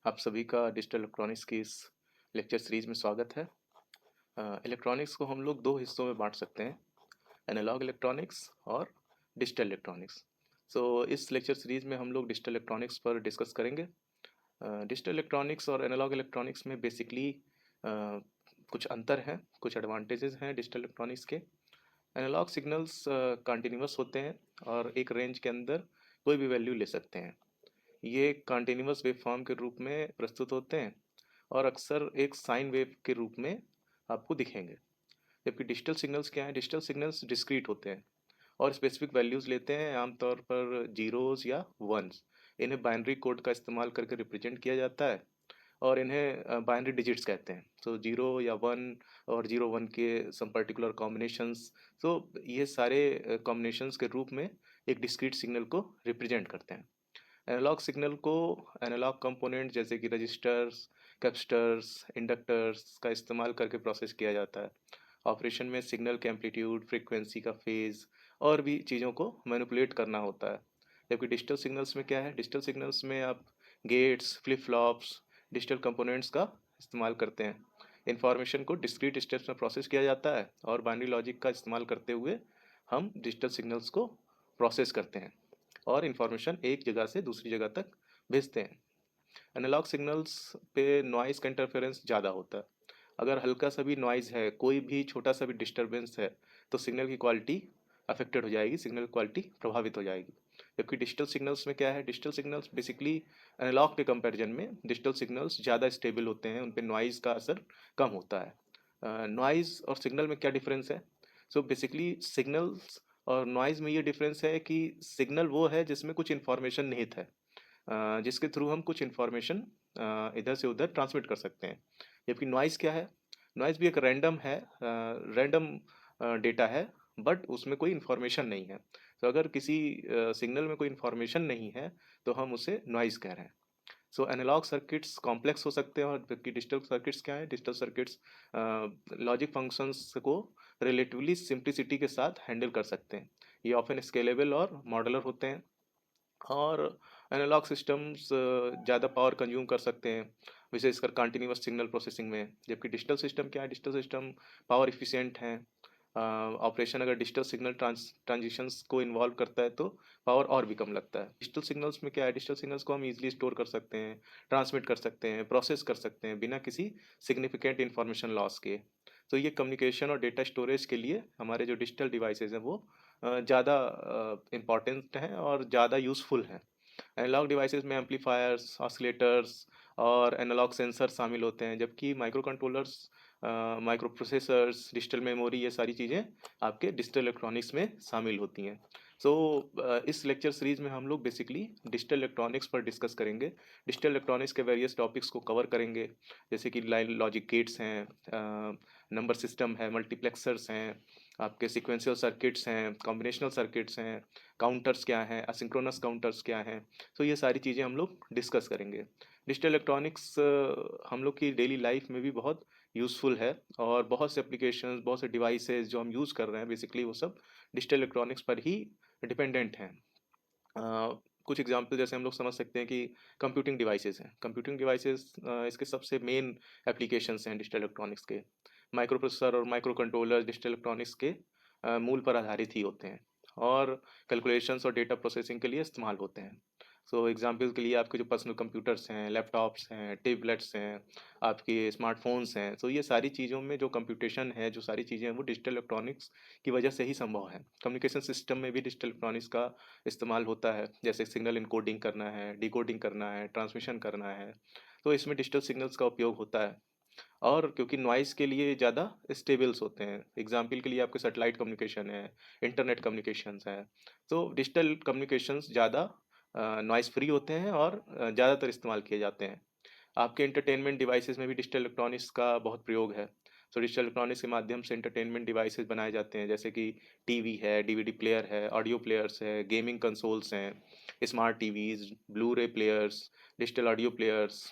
आप सभी का डिजिटल इलेक्ट्रॉनिक्स की इस लेक्चर सीरीज में स्वागत है। इलेक्ट्रॉनिक्स को हम लोग दो हिस्सों में बांट सकते हैं, एनालॉग इलेक्ट्रॉनिक्स और डिजिटल इलेक्ट्रॉनिक्स। इस लेक्चर सीरीज में हम लोग डिजिटल इलेक्ट्रॉनिक्स पर डिस्कस करेंगे। डिजिटल इलेक्ट्रॉनिक्स और एनालॉग इलेक्ट्रॉनिक्स में बेसिकली कुछ अंतर हैं, कुछ एडवांटेजेस हैं डिजिटल इलेक्ट्रॉनिक्स के। एनालॉग सिग्नल्स कंटिन्यूअस होते हैं और एक रेंज के अंदर कोई भी वैल्यू ले सकते हैं। ये कंटिन्यूअस वेव फॉर्म के रूप में प्रस्तुत होते हैं और अक्सर एक साइन वेव के रूप में आपको दिखेंगे। जबकि डिजिटल सिग्नल्स क्या हैं? डिजिटल सिग्नल्स डिस्क्रीट होते हैं और स्पेसिफिक वैल्यूज़ लेते हैं, आमतौर पर जीरोस या वंस। इन्हें बाइनरी कोड का इस्तेमाल करके रिप्रेजेंट किया जाता है और इन्हें बाइनरी डिजिट्स कहते हैं। जीरो या वन और जीरो वन के सम पर्टिकुलर कॉम्बिनेशंस, ये सारे कॉम्बिनेशंस के रूप में एक डिस्क्रीट सिग्नल को रिप्रेजेंट करते हैं। एनालॉग सिग्नल को एनालॉग कंपोनेंट जैसे कि रजिस्टर्स, कैपेसिटर्स, इंडक्टर्स का इस्तेमाल करके प्रोसेस किया जाता है। ऑपरेशन में सिग्नल के एम्पलीट्यूड, फ्रीक्वेंसी का फेज और भी चीज़ों को मैनिपुलेट करना होता है। जबकि डिजिटल सिग्नल्स में क्या है? डिजिटल सिग्नल्स में आप gates, flip flops, digital components का इस्तेमाल करते हैं। इंफॉर्मेशन को डिस्क्रीट स्टेप्स में प्रोसेस किया जाता है और बाइनरी लॉजिक का इस्तेमाल करते हुए हम डिजिटल सिग्नल्स को प्रोसेस करते हैं और इन्फॉर्मेशन एक जगह से दूसरी जगह तक भेजते हैं। एनालॉग सिग्नल्स पे नॉइज़ का इंटरफेरेंस ज़्यादा होता है। अगर हल्का सा भी नॉइज़ है, कोई भी छोटा सा भी डिस्टरबेंस है, तो सिग्नल की क्वालिटी अफेक्टेड हो जाएगी, सिग्नल क्वालिटी प्रभावित हो जाएगी। जबकि डिजिटल सिग्नल्स में क्या है? डिजिटल सिग्नल्स बेसिकली एनालॉग के कंपैरिजन में डिजिटल सिग्नल्स ज़्यादा स्टेबल होते हैं, उन पे नॉइज़ का असर कम होता है। नॉइज़ और सिग्नल में क्या डिफरेंस है? बेसिकली सिग्नल्स और नॉइज़ में ये डिफरेंस है कि सिग्नल वो है जिसमें कुछ इन्फॉर्मेशन निहित है, जिसके थ्रू हम कुछ इन्फॉर्मेशन इधर से उधर ट्रांसमिट कर सकते हैं। जबकि नॉइज़ क्या है? नॉइज़ भी एक रैंडम है, रैंडम डेटा है, बट उसमें कोई इन्फॉर्मेशन नहीं है। अगर किसी सिग्नल में कोई इन्फॉर्मेशन नहीं है, तो हम उसे नॉइज़ कह रहे हैं। एनालॉग सर्किट्स कॉम्प्लेक्स हो सकते हैं और जबकि डिजिटल सर्किट्स क्या है? डिजिटल सर्किट्स लॉजिक फंक्शंस को रिलेटिवली सिंप्लिसिटी के साथ हैंडल कर सकते हैं। ये ऑफन स्केलेबल और मॉडुलर होते हैं और एनालॉग सिस्टम्स ज़्यादा पावर कंज्यूम कर सकते हैं, विशेषकर कंटिन्यूअस सिग्नल प्रोसेसिंग में। जबकि डिजिटल सिस्टम क्या है? डिजिटल सिस्टम पावर इफ़िशिएंट हैं। ऑपरेशन अगर डिजिटल सिग्नल ट्रांजिशंस को इन्वॉल्व करता है तो पावर और भी कम लगता है। डिजिटल सिग्नल्स में क्या है? डिजिटल सिग्नल्स को हम इजीली स्टोर कर सकते हैं, ट्रांसमिट कर सकते हैं, प्रोसेस कर सकते हैं बिना किसी सिग्निफिकेंट इंफॉर्मेशन लॉस के। ये कम्युनिकेशन और डेटा स्टोरेज के लिए हमारे जो डिजिटल डिवाइसेज हैं वो ज़्यादा इम्पॉर्टेंट हैं और ज़्यादा यूज़फुल हैं। एनालॉग डिवाइसेस में एम्पलीफायर्स, ऑसिलेटर्स और एनालॉग सेंसर शामिल होते हैं, जबकि micro controllers, micro processors, digital memory, ये सारी चीज़ें आपके डिजिटल इलेक्ट्रॉनिक्स में शामिल होती हैं। इस लेक्चर सीरीज में हम लोग बेसिकली डिजिटल इलेक्ट्रॉनिक्स पर डिस्कस करेंगे। डिजिटल इलेक्ट्रॉनिक्स के वेरियस टॉपिक्स को कवर करेंगे, जैसे कि लाइन लॉजिक गेट्स हैं, नंबर सिस्टम है, मल्टीप्लेक्सर्स हैं, आपके सीक्वेंशियल सर्किट्स हैं, कॉम्बिनेशनल सर्किट्स हैं, काउंटर्स क्या हैं, असिंक्रोनस काउंटर्स क्या हैं। ये सारी चीज़ें हम लोग डिस्कस करेंगे। डिजिटल इलेक्ट्रॉनिक्स हम लोग की डेली लाइफ में भी बहुत यूज़फुल है और बहुत से एप्लीकेशंस, बहुत से डिवाइसेस जो हम यूज़ कर रहे हैं बेसिकली वो सब डिजिटल इलेक्ट्रॉनिक्स पर ही डिपेंडेंट हैं। कुछ एग्जांपल जैसे हम लोग समझ सकते हैं कि कंप्यूटिंग डिवाइसेस हैं। कंप्यूटिंग डिवाइसेस इसके सबसे मेन एप्लीकेशंस हैं डिजिटल इलेक्ट्रॉनिक्स के। माइक्रो प्रोसेसर और माइक्रो कंट्रोलर डिजिटल इलेक्ट्रॉनिक्स के मूल पर आधारित ही होते हैं और कैलकुलेशंस और डेटा प्रोसेसिंग के लिए इस्तेमाल होते हैं। एग्जांपल के लिए आपके जो पर्सनल कंप्यूटर्स हैं, लैपटॉप्स हैं, टैबलेट्स हैं, आपके स्मार्टफोन्स हैं, ये सारी चीज़ों में जो कंप्यूटेशन है, जो सारी चीज़ें हैं वो डिजिटल इलेक्ट्रॉनिक्स की वजह से ही संभव है। कम्युनिकेशन सिस्टम में भी डिजिटल इलेक्ट्रॉनिक्स का इस्तेमाल होता है, जैसे सिग्नल इनकोडिंग करना है, डिकोडिंग करना है, ट्रांसमिशन करना है, इसमें डिजिटल सिग्नल्स का उपयोग होता है। और क्योंकि नॉइज़ के लिए ज़्यादा स्टेबल्स होते हैं, एग्जाम्पल के लिए आपके सैटेलाइट कम्युनिकेशन है, इंटरनेट कम्युनिकेशंस है, डिजिटल कम्युनिकेशंस ज़्यादा नॉइज़ फ्री होते हैं और ज़्यादातर इस्तेमाल किए जाते हैं। आपके एंटरटेनमेंट डिवाइसेस में भी डिजिटल इलेक्ट्रॉनिक्स का बहुत प्रयोग है। डिजिटल इलेक्ट्रॉनिक्स के माध्यम से एंटरटेनमेंट डिवाइसेस बनाए जाते हैं, जैसे कि टीवी है, डीवीडी प्लेयर है, ऑडियो प्लेयर्स है, गेमिंग कंसोल्स हैं, स्मार्ट टीवीज़, ब्लू रे players, digital audio players.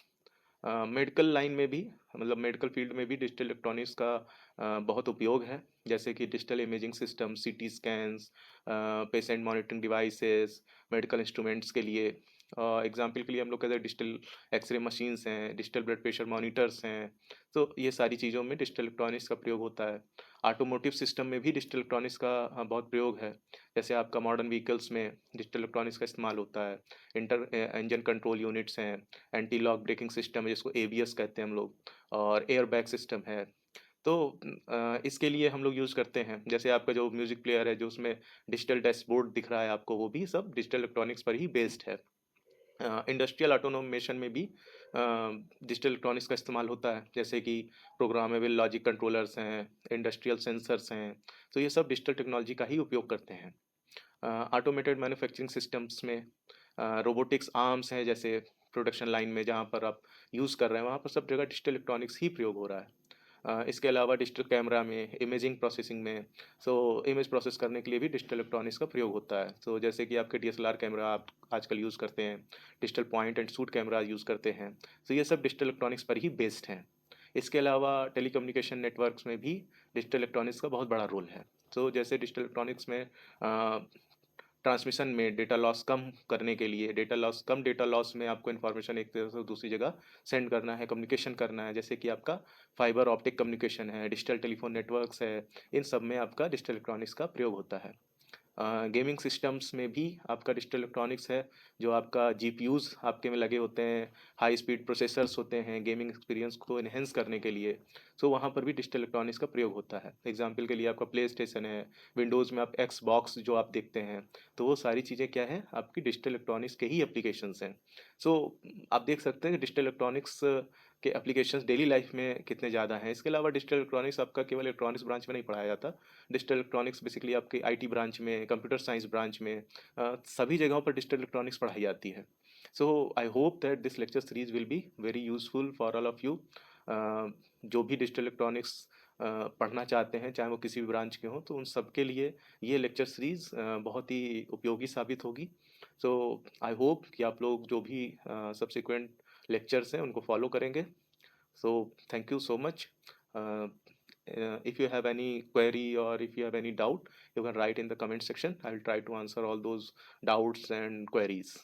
Medical line में भी, मतलब मेडिकल फील्ड में भी डिजिटल इलेक्ट्रॉनिक्स का बहुत उपयोग है, जैसे कि डिजिटल इमेजिंग सिस्टम, सीटी scans, patient monitoring devices, medical instruments के लिए। एग्जाम्पल के लिए हम लोग कहते हैं डिजिटल एक्सरे मशीन्स हैं, डिजिटल ब्लड प्रेशर मॉनिटर्स हैं, तो ये सारी चीज़ों में डिजिटल इलेक्ट्रॉनिक्स का प्रयोग होता है। ऑटोमोटिव सिस्टम में भी डिजिटल इलेक्ट्रॉनिक्स का बहुत प्रयोग है। जैसे आपका मॉडर्न व्हीकल्स में डिजिटल इलेक्ट्रॉनिक्स का इस्तेमाल होता है। इंजन कंट्रोल यूनिट्स हैं, एंटी लॉक ब्रेकिंग सिस्टम है जिसको एबीएस कहते हैं हम लोग, और एयर बैग सिस्टम है। तो इसके लिए हम लोग यूज़ करते हैं। जैसे आपका जो म्यूज़िक प्लेयर है, जो उसमें डिजिटल डैशबोर्ड दिख रहा है आपको, वो भी सब डिजिटल इलेक्ट्रॉनिक्स पर ही बेस्ड है। इंडस्ट्रियल ऑटोमेशन में भी डिजिटल इलेक्ट्रॉनिक्स का इस्तेमाल होता है, जैसे कि प्रोग्रामेबल लॉजिक कंट्रोलर्स हैं, इंडस्ट्रियल सेंसर्स हैं, तो ये सब डिजिटल टेक्नोलॉजी का ही उपयोग करते हैं। ऑटोमेटेड मैन्युफैक्चरिंग सिस्टम्स में रोबोटिक्स आर्म्स हैं, जैसे प्रोडक्शन लाइन में जहाँ पर आप यूज़ कर रहे हैं, वहाँ पर सब जगह डिजिटल इलेक्ट्रॉनिक्स ही प्रयोग हो रहा है। इसके अलावा डिजिटल कैमरा में, इमेजिंग प्रोसेसिंग में, इमेज प्रोसेस करने के लिए भी डिजिटल इलेक्ट्रॉनिक्स का प्रयोग होता है। जैसे कि आपके डीएसएलआर कैमरा आप आजकल यूज़ करते हैं, digital point and shoot camera use करते हैं, ये सब डिजिटल इलेक्ट्रॉनिक्स पर ही बेस्ड हैं। इसके अलावा टेलीकम्युनिकेशन नेटवर्क्स में भी डिजिटल इलेक्ट्रॉनिक्स का बहुत बड़ा रोल है। जैसे डिजिटल इलेक्ट्रॉनिक्स में ट्रांसमिशन में डेटा लॉस कम करने के लिए, कम डेटा लॉस में आपको इन्फॉर्मेशन एक जगह से दूसरी जगह सेंड करना है, कम्युनिकेशन करना है, जैसे कि आपका फाइबर ऑप्टिक कम्युनिकेशन है, डिजिटल टेलीफोन नेटवर्क्स है, इन सब में आपका डिजिटल इलेक्ट्रॉनिक्स का प्रयोग होता है। गेमिंग सिस्टम्स में भी आपका डिजिटल इलेक्ट्रॉनिक्स है, जो आपका जीपीयूज़ आपके में लगे होते हैं, हाई स्पीड प्रोसेसर्स होते हैं गेमिंग एक्सपीरियंस को एनहेंस करने के लिए। वहाँ पर भी डिजिटल इलेक्ट्रॉनिक्स का प्रयोग होता है। एग्जांपल के लिए आपका प्ले स्टेशन है, विंडोज़ में आप एक्स बॉक्स जो आप देखते हैं, तो वो सारी चीज़ें क्या हैं, आपकी डिजिटल इलेक्ट्रॉनिक्स के ही एप्लीकेशंस हैं। सो आप देख सकते हैं कि डिजिटल इलेक्ट्रॉनिक्स के एप्लीकेशंस डेली लाइफ में कितने ज़्यादा हैं। इसके अलावा डिजिटल इलेक्ट्रॉनिक्स आपका केवल इलेक्ट्रॉनिक्स ब्रांच में नहीं पढ़ाया जाता। डिजिटल इलेक्ट्रॉनिक्स बेसिकली आपके आईटी ब्रांच में, कंप्यूटर साइंस ब्रांच में, सभी जगहों पर डिजिटल इलेक्ट्रॉनिक्स पढ़ाई जाती है। I hope that this lecture series will be very useful for all of you. जो भी डिजिटल इलेक्ट्रॉनिक्स पढ़ना चाहते हैं, चाहे वो किसी भी ब्रांच के हों, तो उन सब के लिए ये लेक्चर सीरीज बहुत ही उपयोगी साबित होगी। आई होप कि आप लोग जो भी सब्सिक्वेंट लेक्चर्स हैं उनको फॉलो करेंगे। Thank you so much. If you have any query or if you have any doubt, you can write in the comment section. I'll try to answer all those doubts and queries.